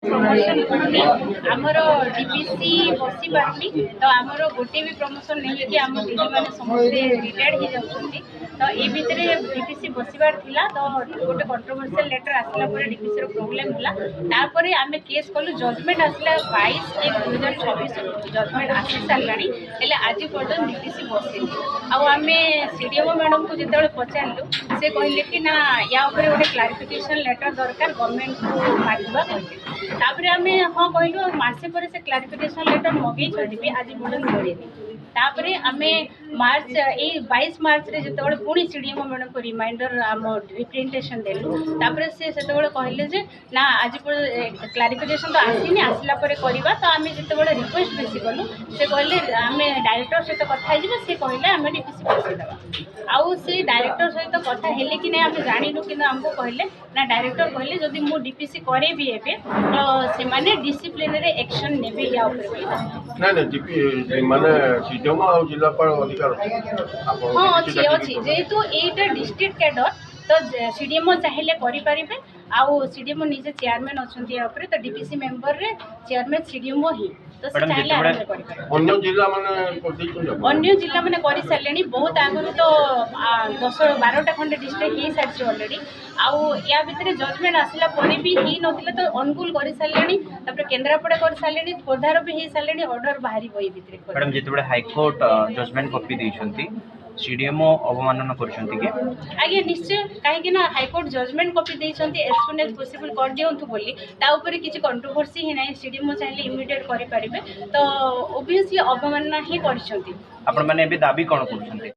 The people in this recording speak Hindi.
प्रमोशन आमर डीपीसी बसी पार्टी तो आमर गोटे भी प्रमोशन नहीं कि आम दीदी मैंने समस्त रिटायर्ड हो जाती तो ये भितर डीपीसी बसबार थिला तो गोटे कंट्रोवर्शियल लेटर आसला डीपीसी प्रोब्लेम है आम केस कलु जजमेंट आसला 22/1/2026 जजमेंट आसी सारे आज पर्यटन डीपीसी बसनी आम सीडीएमओ मैडम को जो पचारू से कहले कि ना या गोटे क्लारिफिकेशन लेटर दरकार गवर्नमेंट को मांगवा तापर आम हाँ कहलु मसे पर से क्लारिफिकेशन लेटर मगई आज पर्यटन मिलनी तापर आम मार्च ये 22 मार्च रे जो पुणी सीडीएमओ मैडम को रिमाइंडर आम रिप्रेजेंटेशन देलु तापर से कहले जे ना आज क्लारिफिकेशन तो आसनी आसला करवा तो आम जो रिक्वेस्ट बेसी कलु से कहले आम डायरेक्टर सहित कथा से कहले आम डीपीसी बसईदेवा आउ से डायरेक्टर सहित कथा हेले कि नहीं आम जानु कि आमको कहले ना डायरेक्टर कहले जदि मु डीपीसी करे भी एबे तो से माने डिसिप्लिनरी एक्शन नेबे या ऊपर ना ना डीपी माने सीडीएम और जिलापाल अधिकार हाँ अच्छी अच्छी जेहेतु एटा डिस्ट्रिक्ट कैडर तो सीडीएमओ चाहिए करें आउ सीडीएमओ निजे चेयरमैन अच्छा तो डीपीसी मेंबर रे चेयरमैन सीडीएमओ ही तो से चाहिए अन्य जिला माने कर सारे बहुत आगु तो 10-12टा खंडे डिस्ट्रिक्ट हो सारी अलरेडी आउ या भितर जजमेंट आसला भी ही नथिले तो अनुकूल कर सारे केन्द्रापड़ा कर सारे खोर्धार भी हो सारे ऑर्डर बाहर भितर मैडम जिते हाईकोर्ट जजमेंट कॉपी देइछंती सीडीएमओ अवमानना करछंती के आगे निश्चय कहीं ना हाईकोर्ट जजमेंट कॉपी देइछंती एज सुन एज पॉसिबल कर दियंतु बोली ता ऊपर किसी कंट्रोवर्सी ही नहीं सीडीएमओ चाहिए इमिडिएट करि परिबे तो ऑब्वियसली अवमानना ही करछंती आपण माने एबे दाबी कोन करछंती।